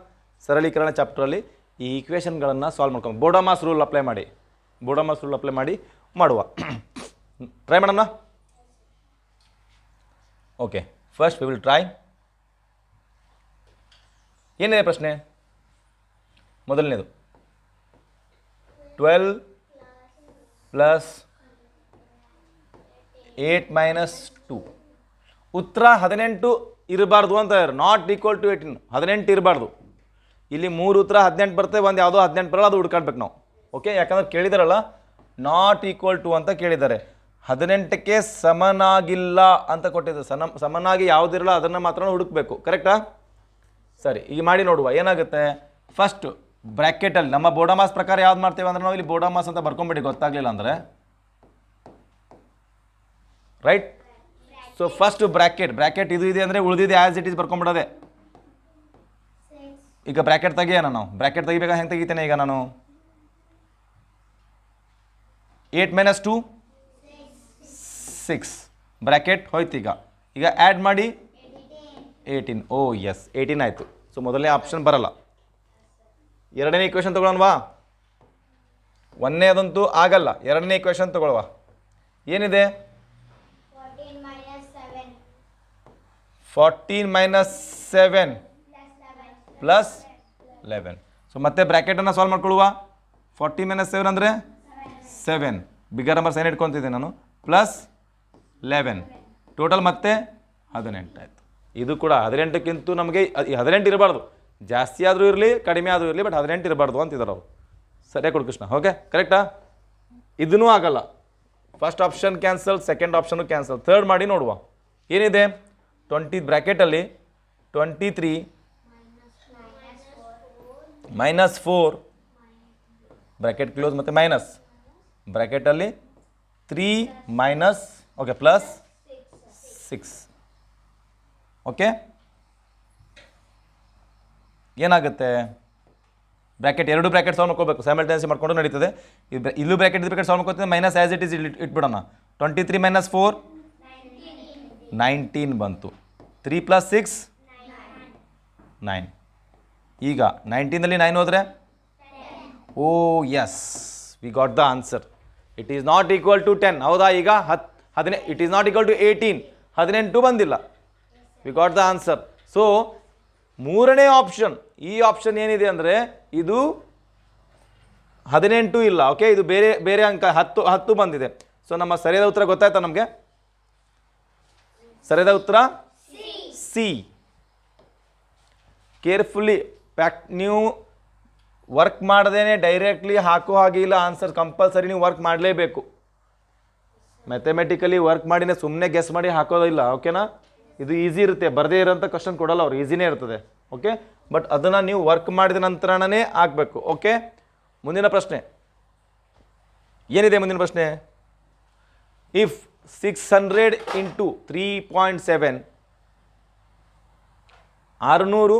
ಸರಳೀಕರಣ ಚಾಪ್ಟ್ರಲ್ಲಿ ಈ ಈಕ್ವೇಷನ್ಗಳನ್ನು ಸಾಲ್ವ್ ಮಾಡ್ಕೊಂಡು ಬೋಡಮಾಸ್ ರೂಲ್ ಅಪ್ಲೈ ಮಾಡಿ, ಮಾಡುವ. ಟ್ರೈ ಮಾಡೋಣ. Okay, first we will try. ಏನಿದೆ ಪ್ರಶ್ನೆ? ಮೊದಲನೇದು 12 + 8 - 2. ಉತ್ತರ 18 ಇರಬಾರ್ದು ಅಂತ ಇದ್ದಾರೆ. ನಾಟ್ ಈಕ್ವಲ್ ಟು 18, 18 ಇರಬಾರ್ದು. ಇಲ್ಲಿ 3 ಉತ್ತರ 18 ಬರ್ತದೆ, ಒಂದು ಯಾವುದೋ 18 ಬರಲ್ಲ, ಅದು ಹುಡ್ಕಾಡ್ಬೇಕು ನಾವು. ಓಕೆ, ಯಾಕಂದ್ರೆ ಕೇಳಿದಾರಲ್ಲ ನಾಟ್ ಈಕ್ವಲ್ ಟು ಅಂತ ಕೇಳಿದ್ದಾರೆ. 18ಕ್ಕೆ ಸಮನಾಗಿಲ್ಲ ಅಂತ ಕೊಟ್ಟಿದ್ದಾರೆ. ಸಮನಾಗಿ ಯಾವುದಿರಲ್ಲ ಅದನ್ನು ಮಾತ್ರ ಹುಡುಕಬೇಕು. ಕರೆಕ್ಟಾ? ಸರಿ, ಈಗ ಮಾಡಿ ನೋಡುವ ಏನಾಗುತ್ತೆ. ಫಸ್ಟ್ ಬ್ರ್ಯಾಕೆಟಲ್ಲಿ ನಮ್ಮ ಬೋಡಮಾಸ್ ಪ್ರಕಾರ ಯಾವ್ದು ಮಾಡ್ತೇವೆ ಅಂದ್ರೆ ನಾವು ಇಲ್ಲಿ ಬೋಡಮಾಸ್ ಅಂತ ಬರ್ಕೊಂಬಿಡಿ, ಗೊತ್ತಾಗಲಿಲ್ಲ ಅಂದರೆ. ರೈಟ್? ಸೊ ಫಸ್ಟ್ ಬ್ರ್ಯಾಕೆಟ್ ಇದು ಇದೆ ಅಂದರೆ ಉಳಿದಿದೆ ಆ್ಯಸ್ ಇಟ್ ಈಸ್ ಬರ್ಕೊಂಬಿಡೋದೆ. ಈಗ ಬ್ರ್ಯಾಕೆಟ್ ತೆಗಿಯೋಣ ನಾವು. ಬ್ರ್ಯಾಕೆಟ್ ತೆಗಿಬೇಕಾ? ಹೆಂಗೆ ತೆಗಿತೇನೆ ಈಗ ನಾನು? 8 - 2 6. ಬ್ರ್ಯಾಕೆಟ್ ಹೋಯ್ತು. ಈಗ ಆ್ಯಡ್ ಮಾಡಿ 18. ಓ ಎಸ್, 18 ಆಯಿತು. ಸೊ ಮೊದಲನೇ ಆಪ್ಷನ್ ಬರಲ್ಲ. ಎರಡನೇ ಇಕ್ವೇಷನ್ ತೊಗೊಳೋಣವಾ? ಒಂದನೇ ಅದಂತೂ ಆಗಲ್ಲ. ಎರಡನೇ ಇಕ್ವೇಷನ್ ತೊಗೊಳ್ಳುವ. ಏನಿದೆ? 14 - 7 + 11. ಸೊ ಮತ್ತೆ ಬ್ರ್ಯಾಕೆಟನ್ನು ಸಾಲ್ವ್ ಮಾಡ್ಕೊಳ್ಳುವ. 14 - 7 ಅಂದರೆ 7. ಬಿಗ್ಗರ್ ನಂಬರ್ ಸೈನ್ ಇಟ್ಕೊತಿದ್ದೆ ನಾನು. ಪ್ಲಸ್ 11 ಟೋಟಲ್ ಮತ್ತೆ 18 ಆಯಿತು. ಇದು ಕೂಡ 18ಕ್ಕಿಂತ ನಮಗೆ 18 ಇರಬಾರ್ದು. ಜಾಸ್ತಿ ಆದರೂ ಇರಲಿ, ಕಡಿಮೆ ಆದರೂ ಇರಲಿ, ಬಟ್ 18 ಇರಬಾರ್ದು ಅಂತಿದ್ದಾರೆ ಅವರು. ಸರಿಯಾಗಿ ಕೊಡು ಕೃಷ್ಣ. ಓಕೆ, ಕರೆಕ್ಟಾ? ಇದೂ ಆಗಲ್ಲ. First option cancel, second option cancel. Third ಮಾಡಿ ನೋಡುವ. ಏನಿದೆ? 20 ಬ್ರ್ಯಾಕೆಟಲ್ಲಿ 23 -4 ಬ್ರ್ಯಾಕೆಟ್ ಕ್ಲೋಸ್ ಮತ್ತು ಮೈನಸ್ ಬ್ರ್ಯಾಕೆಟಲ್ಲಿ 3 ಓಕೆ ಪ್ಲಸ್ 6. ಓಕೆ, ಏನಾಗುತ್ತೆ? ಬ್ರ್ಯಾಕೆಟ್ ಎರಡು ಬ್ರ್ಯಾಕೆಟ್ ಸಾಲ್ವ್ ಮಾಡ್ಕೋಬೇಕು, ಸೈಮಲ್ಟೇನಿಯಸ್ಲಿ ಮಾಡ್ಕೊಂಡು ನಡೀತದೆ. ಇಲ್ಲೂ ಬ್ರ್ಯಾಕೆಟ್ ಸಾಲ್ವ್ ಮಾಡ್ಕೋತೀನಿ. ಮೈನಸ್ ಆ್ಯಸ್ ಇಟ್ ಈಸ್ ಇಟ್ಬಿಡೋಣ. 23 - 4 19 ಬಂತು. 3 + 6 9. ಈಗ 19ನಲ್ಲಿ 9 ಹೋದರೆ oh yes, we got the answer. It is not equal to 10. ಹೌದಾ? ಈಗ 18. It is not equal to 18. 18 ಬಂದಿಲ್ಲ. We got the answer. So ಮೂರನೇ ಆಪ್ಷನ್, ಈ ಆಪ್ಷನ್ ಏನಿದೆ ಅಂದರೆ ಇದು 18 ಇಲ್ಲ. ಓಕೆ, ಇದು ಬೇರೆ ಅಂಕ 10 ಬಂದಿದೆ. ಸೊ ನಮ್ಮ ಸರಿಯಾದ ಉತ್ತರ ಗೊತ್ತಾಯ್ತಾ ನಮಗೆ? ಸರಿಯಾದ ಉತ್ತರ ಸಿ. ಕೇರ್ಫುಲ್ಲಿ ನೀವು ವರ್ಕ್ ಮಾಡದೇನೆ ಡೈರೆಕ್ಟ್ಲಿ ಹಾಕೋ ಹಾಗಿಲ್ಲ ಆನ್ಸರ್. ಕಂಪಲ್ಸರಿ ನೀವು ವರ್ಕ್ ಮಾಡಲೇಬೇಕು. ಮ್ಯಾಥಮೆಟಿಕಲಿ ವರ್ಕ್ ಮಾಡಿನೇ ಸುಮ್ಮನೆ ಗೆಸ್ ಮಾಡಿ ಹಾಕೋದಿಲ್ಲ. ಓಕೆನಾ? ಇದು ಈಸಿ ಇರುತ್ತೆ, ಬರದೇ ಇರೋಂಥ ಕ್ವಶನ್ ಕೊಡಲ್ಲ ಅವ್ರು, ಈಸಿನೇ ಇರ್ತದೆ. ಓಕೆ, ಬಟ್ ಅದನ್ನು ನೀವು ವರ್ಕ್ ಮಾಡಿದ ನಂತರನೇ ಆಗಬೇಕು. ಓಕೆ, ಮುಂದಿನ ಪ್ರಶ್ನೆ ಏನಿದೆ? ಮುಂದಿನ ಪ್ರಶ್ನೆ, ಇಫ್ 600 × 3.7 600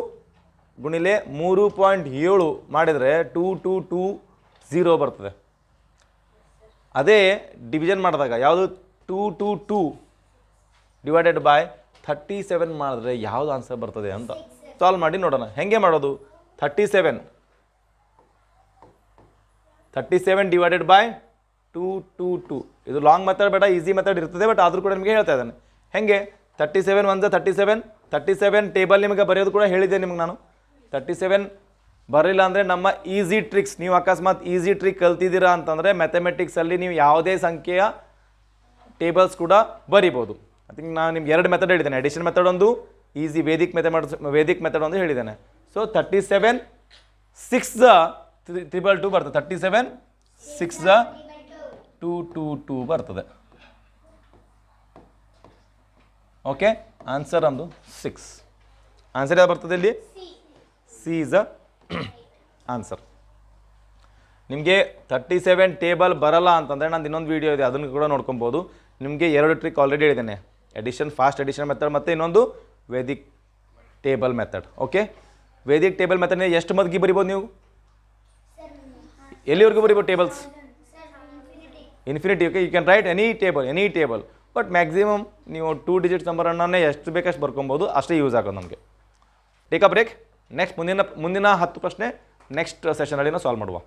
ಗುಣಿಲೆ 3.7 ಮಾಡಿದರೆ 2220 ಬರ್ತದೆ. ಅದೇ ಡಿವಿಷನ್ ಮಾಡಿದಾಗ ಯಾವುದು 222 ಡಿವೈಡೆಡ್ ಬೈ 37 ಮಾಡಿದ್ರೆ ಯಾವುದು ಆನ್ಸರ್ ಬರ್ತದೆ ಅಂತ ಸಾಲ್ವ್ ಮಾಡಿ ನೋಡೋಣ. ಹೆಂಗೆ ಮಾಡೋದು? 37 ಡಿವೈಡೆಡ್ ಬೈ 222. ಇದು ಲಾಂಗ್ ಮೆಥಡ್ ಬೇಡ, ಈಸಿ ಮೆಥಡ್ ಇರ್ತದೆ, ಬಟ್ ಆದರೂ ಕೂಡ ನಿಮಗೆ ಹೇಳ್ತಾ ಇದ್ದಾನೆ. ಹೆಂಗೆ? 37 1 37 ಟೇಬಲ್ ನಿಮಗೆ ಬರೆಯೋದು ಕೂಡ ಹೇಳಿದ್ದೆ ನಿಮಗೆ ನಾನು. 37 ಬರಲಿಲ್ಲ ಅಂದರೆ ನಮ್ಮ ಈಸಿ ಟ್ರಿಕ್ಸ್, ನೀವು ಅಕಸ್ಮಾತ್ ಈಸಿ ಟ್ರಿಕ್ ಕಲ್ತಿದ್ದೀರಾ ಅಂತಂದರೆ ಮ್ಯಾಥಮೆಟಿಕ್ಸಲ್ಲಿ ನೀವು ಯಾವುದೇ ಸಂಖ್ಯೆಯ ಟೇಬಲ್ಸ್ ಕೂಡ ಬರಿಬೋದು. ಐ ಥಿಂಕ್ ನಾನು ನಿಮ್ಗೆ 2 ಮೆಥಡ್ ಹೇಳಿದ್ದೇನೆ. ಅಡಿಷನ್ ಮೆಥಡ್ ಒಂದು, ಈಸಿ ವೇದಿಕ್ ಮೆಥಡ್ ಅಂತ ಹೇಳಿದ್ದೇನೆ. ಸೊ 37 6 322 ಬರ್ತದೆ. 37 6 222 ಬರ್ತದೆ. ಓಕೆ, ಆನ್ಸರ್ ಒಂದು 6. ಆನ್ಸರ್ ಯಾವ್ದು ಬರ್ತದೆ ಇಲ್ಲಿ? C is a answer. ನಿಮಗೆ 37 ಟೇಬಲ್ ಬರಲ್ಲ ಅಂತಂದರೆ ನಂದು ಇನ್ನೊಂದು ವೀಡಿಯೋ ಇದೆ, ಅದನ್ನು ಕೂಡ ನೋಡ್ಕೊಬೋದು. ನಿಮಗೆ 2 ಟ್ರಿಕ್ ಆಲ್ರೆಡಿ ಹೇಳಿದ್ದೇನೆ, ಎಡಿಷನ್, ಫಾಸ್ಟ್ ಎಡಿಷನ್ ಮೆಥಡ್ ಮತ್ತು ಇನ್ನೊಂದು Vedic table method. Okay, Vedic table method ಎಷ್ಟು ಮದ್ಗಿ ಬರಿಬೋದು ನೀವು? ಎಲ್ಲಿವರೆಗೂ ಬರಿಬೋದು tables? Infinity. Okay, you can write any table, but maximum ನೀವು 2 ಡಿಜಿಟ್ ನಂಬರನ್ನೇ ಎಷ್ಟು ಬೇಕಷ್ಟು ಬರ್ಕೊಬೋದು, ಅಷ್ಟೇ ಯೂಸ್ ಆಗೋದು ನಮಗೆ. Take a break. ನೆಕ್ಸ್ಟ್ ಮುಂದಿನ 10 ಪ್ರಶ್ನೆ ನೆಕ್ಸ್ಟ್ ಸೆಷನಲ್ಲಿ ನಾವು ಸಾಲ್ವ್ ಮಾಡುವ.